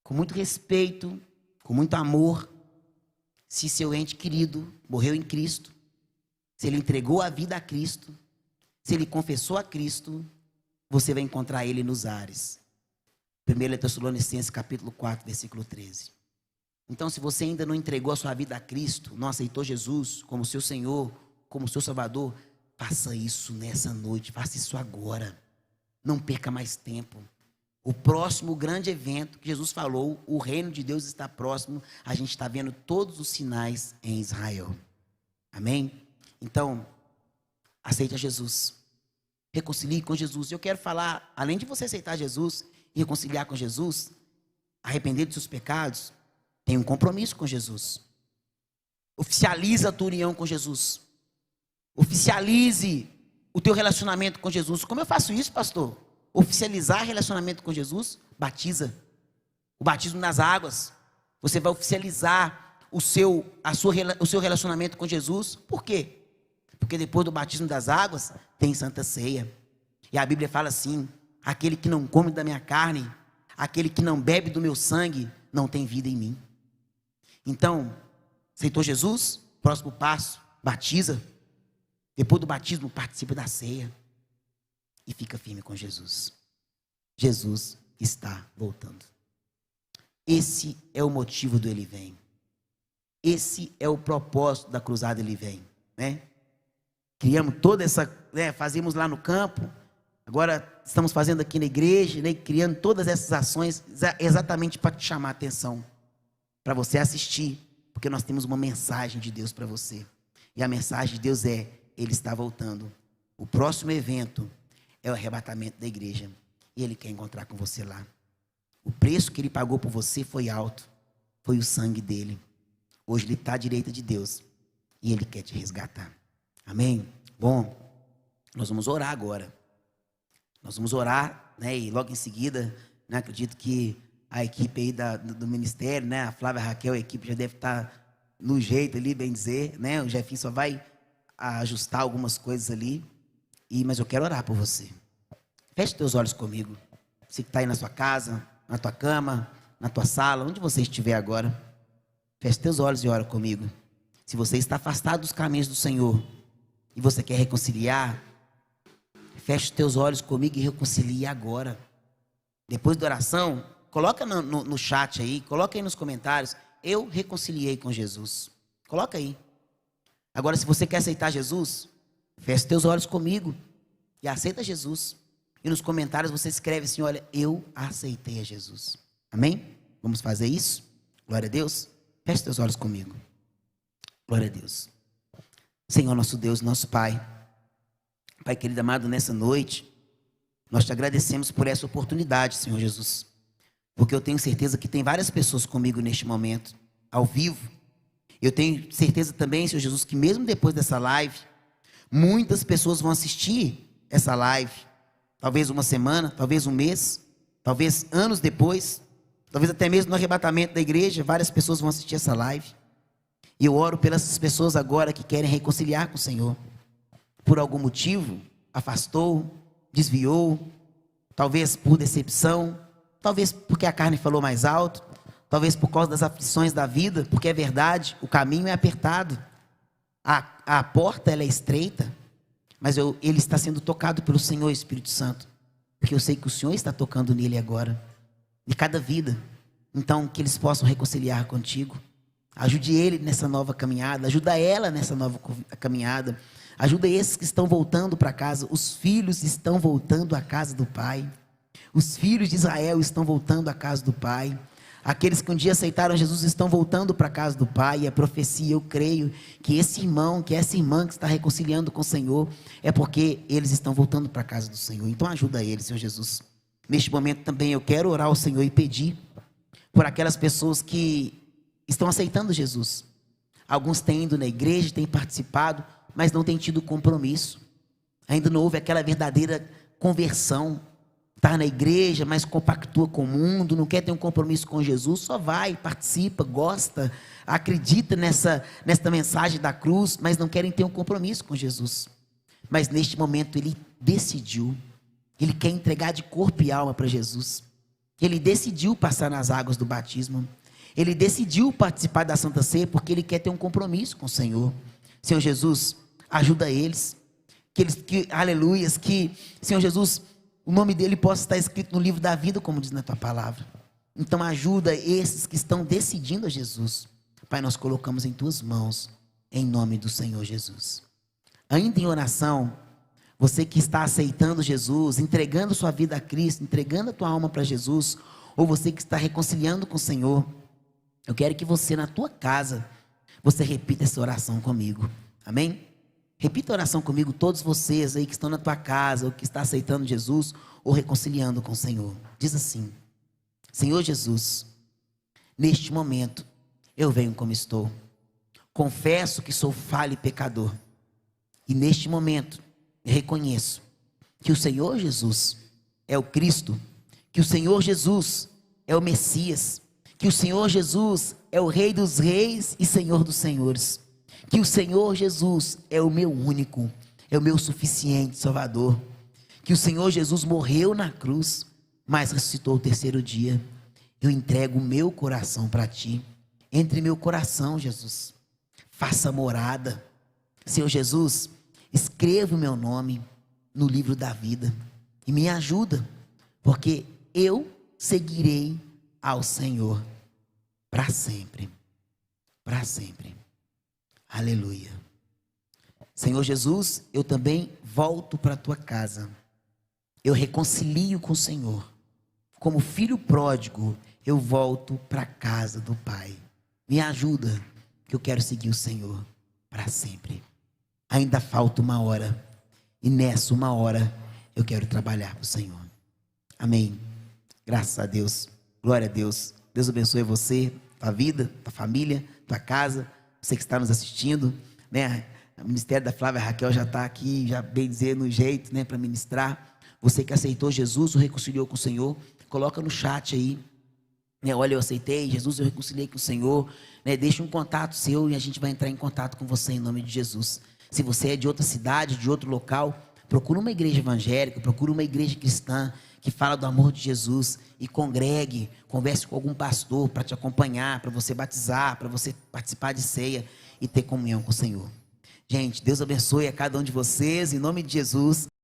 Com muito respeito, com muito amor. Se seu ente querido morreu em Cristo, se ele entregou a vida a Cristo, se ele confessou a Cristo, você vai encontrar ele nos ares. 1 Tessalonicenses capítulo 4, versículo 13. Então, se você ainda não entregou a sua vida a Cristo, não aceitou Jesus como seu Senhor, como seu Salvador, faça isso nessa noite, faça isso agora. Não perca mais tempo. O próximo grande evento que Jesus falou, o reino de Deus está próximo, a gente está vendo todos os sinais em Israel. Amém? Então, aceite a Jesus. Reconcilie com Jesus. Eu quero falar, além de você aceitar Jesus e reconciliar com Jesus, arrepender dos seus pecados, tem um compromisso com Jesus. Oficializa a tua união com Jesus. Oficialize o teu relacionamento com Jesus. Como eu faço isso, pastor? Oficializar relacionamento com Jesus, batiza. O batismo nas águas. Você vai oficializar o seu relacionamento com Jesus. Por quê? Porque depois do batismo das águas, tem Santa Ceia. E a Bíblia fala assim: aquele que não come da minha carne, aquele que não bebe do meu sangue, não tem vida em mim. Então, aceitou Jesus? Próximo passo, batiza. Depois do batismo, participa da ceia. E fica firme com Jesus. Jesus está voltando. Esse é o motivo do Ele Vem. Esse é o propósito da cruzada Ele Vem, né? Criamos toda essa, né, fazíamos lá no campo, agora estamos fazendo aqui na igreja, né, criando todas essas ações exatamente para te chamar a atenção, para você assistir, porque nós temos uma mensagem de Deus para você. E a mensagem de Deus é: Ele está voltando. O próximo evento é o arrebatamento da igreja. E Ele quer encontrar com você lá. O preço que Ele pagou por você foi alto. Foi o sangue dEle. Hoje Ele está à direita de Deus. E Ele quer te resgatar. Amém? Bom, nós vamos orar agora. Nós vamos orar, né? E logo em seguida, né, acredito que a equipe aí do ministério, né? A Flávia, a Raquel, a equipe já deve estar no jeito ali, bem dizer, né? O Jefinho só vai ajustar algumas coisas ali. Mas eu quero orar por você. Feche teus olhos comigo. Você que está aí na sua casa, na tua cama, na tua sala, onde você estiver agora. Feche teus olhos e ora comigo. Se você está afastado dos caminhos do Senhor, e você quer reconciliar, feche os teus olhos comigo e reconcilie agora. Depois da oração, coloca no chat aí, coloca aí nos comentários, eu reconciliei com Jesus. Coloca aí. Agora, se você quer aceitar Jesus, feche os teus olhos comigo e aceita Jesus. E nos comentários você escreve assim, olha, eu aceitei a Jesus. Amém? Vamos fazer isso? Glória a Deus. Feche os teus olhos comigo. Glória a Deus. Senhor, nosso Deus, nosso Pai. Pai querido amado, nessa noite, nós te agradecemos por essa oportunidade, Senhor Jesus. Porque eu tenho certeza que tem várias pessoas comigo neste momento, ao vivo. Eu tenho certeza também, Senhor Jesus, que mesmo depois dessa live, muitas pessoas vão assistir essa live. Talvez uma semana, talvez um mês, talvez anos depois, talvez até mesmo no arrebatamento da igreja, várias pessoas vão assistir essa live. E eu oro pelas pessoas agora que querem reconciliar com o Senhor. Por algum motivo, afastou, desviou, talvez por decepção, talvez porque a carne falou mais alto, talvez por causa das aflições da vida, porque é verdade, o caminho é apertado, a porta ela é estreita, mas ele está sendo tocado pelo Senhor Espírito Santo, porque eu sei que o Senhor está tocando nele agora, de cada vida. Então que eles possam reconciliar contigo. Ajude ele nessa nova caminhada, ajuda ela nessa nova caminhada, ajuda esses que estão voltando para casa. Os filhos estão voltando à casa do Pai, os filhos de Israel estão voltando à casa do Pai. Aqueles que um dia aceitaram Jesus estão voltando para a casa do Pai. E a profecia, eu creio que esse irmão, que essa irmã que está reconciliando com o Senhor, é porque eles estão voltando para a casa do Senhor. Então ajuda eles, Senhor Jesus. Neste momento também eu quero orar ao Senhor e pedir por aquelas pessoas que estão aceitando Jesus. Alguns têm ido na igreja, têm participado, mas não têm tido compromisso. Ainda não houve aquela verdadeira conversão. Está na igreja, mas compactua com o mundo, não quer ter um compromisso com Jesus, só vai, participa, gosta, acredita nesta mensagem da cruz, mas não querem ter um compromisso com Jesus. Mas neste momento ele decidiu, ele quer entregar de corpo e alma para Jesus. Ele decidiu passar nas águas do batismo, ele decidiu participar da Santa Ceia, porque ele quer ter um compromisso com o Senhor. Senhor Jesus, ajuda eles, aleluias, que Senhor Jesus, o nome dele possa estar escrito no livro da vida, como diz na tua palavra. Então ajuda esses que estão decidindo a Jesus. Pai, nós colocamos em tuas mãos, em nome do Senhor Jesus. Ainda em oração, você que está aceitando Jesus, entregando sua vida a Cristo, entregando a tua alma para Jesus, ou você que está reconciliando com o Senhor, eu quero que você na tua casa, você repita essa oração comigo. Amém? Repita a oração comigo, todos vocês aí que estão na tua casa, ou que está aceitando Jesus, ou reconciliando com o Senhor. Diz assim: Senhor Jesus, neste momento, eu venho como estou. Confesso que sou falho e pecador. E neste momento, eu reconheço que o Senhor Jesus é o Cristo, que o Senhor Jesus é o Messias, que o Senhor Jesus é o Rei dos Reis e Senhor dos Senhores. Que o Senhor Jesus é o meu único, é o meu suficiente Salvador. Que o Senhor Jesus morreu na cruz, mas ressuscitou o terceiro dia. Eu entrego o meu coração para ti. Entre meu coração, Jesus. Faça morada. Senhor Jesus, escreva o meu nome no livro da vida. E me ajuda, porque eu seguirei ao Senhor para sempre. Para sempre. Aleluia. Senhor Jesus, eu também volto para a tua casa. Eu reconcilio com o Senhor. Como filho pródigo, eu volto para a casa do Pai. Me ajuda, que eu quero seguir o Senhor para sempre. Ainda falta uma hora. E nessa uma hora, eu quero trabalhar para o Senhor. Amém. Graças a Deus. Glória a Deus. Deus abençoe você, tua vida, tua família, tua casa. Você que está nos assistindo, né? O ministério da Flávia Raquel já está aqui, já bem dizer, no jeito, né, para ministrar. Você que aceitou Jesus, ou reconciliou com o Senhor, coloca no chat aí, né? Olha, eu aceitei Jesus, eu reconciliei com o Senhor, né? Deixa um contato seu e a gente vai entrar em contato com você em nome de Jesus. Se você é de outra cidade, de outro local, procura uma igreja evangélica, procura uma igreja cristã que fala do amor de Jesus e congregue, converse com algum pastor para te acompanhar, para você batizar, para você participar de ceia e ter comunhão com o Senhor. Gente, Deus abençoe a cada um de vocês, em nome de Jesus.